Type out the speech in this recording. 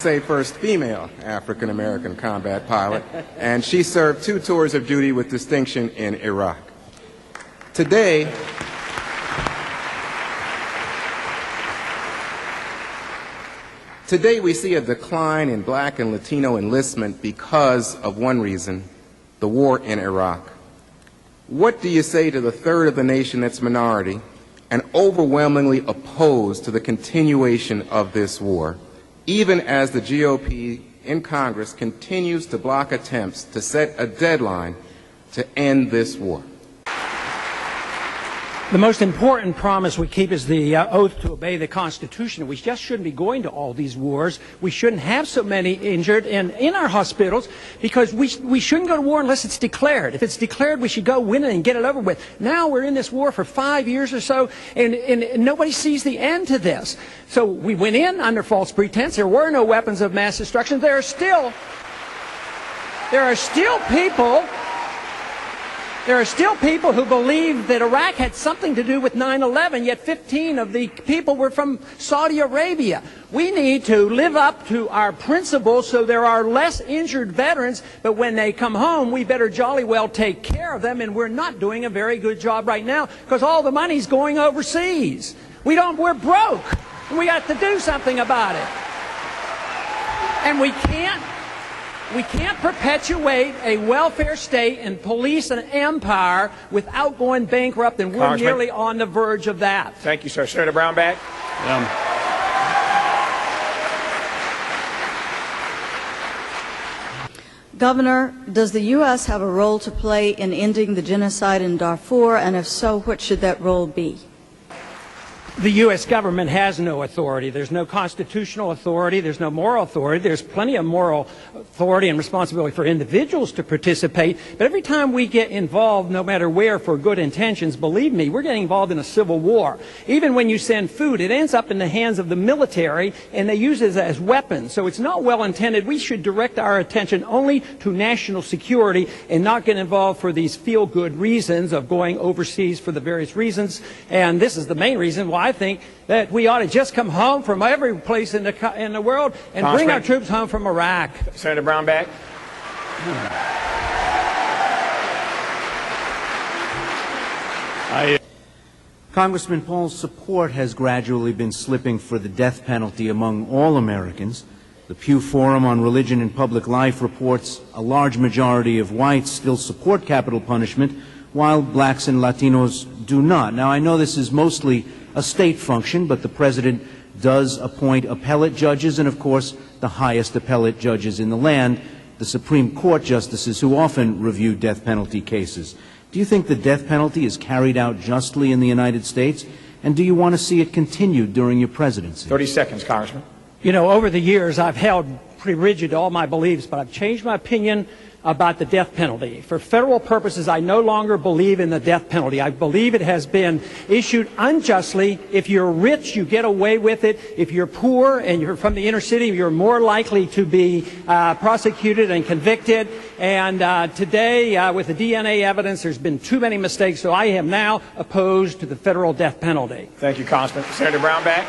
First female African-American combat pilot, and she served 2 tours of duty with distinction in Iraq. Today, we see a decline in Black and Latino enlistment because of one reason: the war in Iraq. What do you say to the third of the nation that's minority and overwhelmingly opposed to the continuation of this war, even as the GOP in Congress continues to block attempts to set a deadline to end this war? The most important promise we keep is the oath to obey the Constitution. We just shouldn't be going to all these wars. We shouldn't have so many injured in our hospitals, because we shouldn't go to war unless it's declared. If it's declared, we should go win it and get it over with. Now we're in this war for 5 years or so, and nobody sees the end to this. So we went in under false pretense. There were no weapons of mass destruction. There are still people who believe that Iraq had something to do with 9/11, yet 15 of the people were from Saudi Arabia. We need to live up to our principles so there are less injured veterans, but when they come home, we better jolly well take care of them, and we're not doing a very good job right now because all the money's going overseas. We're broke, and we got to do something about it. And we can't perpetuate a welfare state and police an empire without going bankrupt, and we're nearly on the verge of that. Thank you, sir. Senator Brownback. Governor, does the U.S. have a role to play in ending the genocide in Darfur, and if so, what should that role be? The U.S. government has no authority. There's no constitutional authority. There's no moral authority. There's plenty of moral authority and responsibility for individuals to participate. But every time we get involved, no matter where, for good intentions, believe me, we're getting involved in a civil war. Even when you send food, it ends up in the hands of the military, and they use it as weapons. So it's not well intended. We should direct our attention only to national security and not get involved for these feel-good reasons of going overseas for the various reasons. And this is the main reason why I think that we ought to just come home from every place in the world and bring our troops home from Iraq. Senator Brownback. Congressman Paul's support has gradually been slipping for the death penalty among all Americans. The Pew Forum on Religion and Public Life reports a large majority of whites still support capital punishment, while blacks and Latinos do not. Now, I know this is mostly a state function, but the president does appoint appellate judges and, of course, the highest appellate judges in the land, the Supreme Court justices who often review death penalty cases. Do you think the death penalty is carried out justly in the United States, and do you want to see it continued during your presidency? 30 seconds, Congressman. You know, over the years, I've held pretty rigid to all my beliefs, but I've changed my opinion about the death penalty. For federal purposes, I no longer believe in the death penalty. I believe it has been issued unjustly. If you're rich, you get away with it. If you're poor and you're from the inner city, you're more likely to be prosecuted and convicted. And today, with the DNA evidence, there's been too many mistakes, so I am now opposed to the federal death penalty. Thank you, Congressman. Senator Brownback.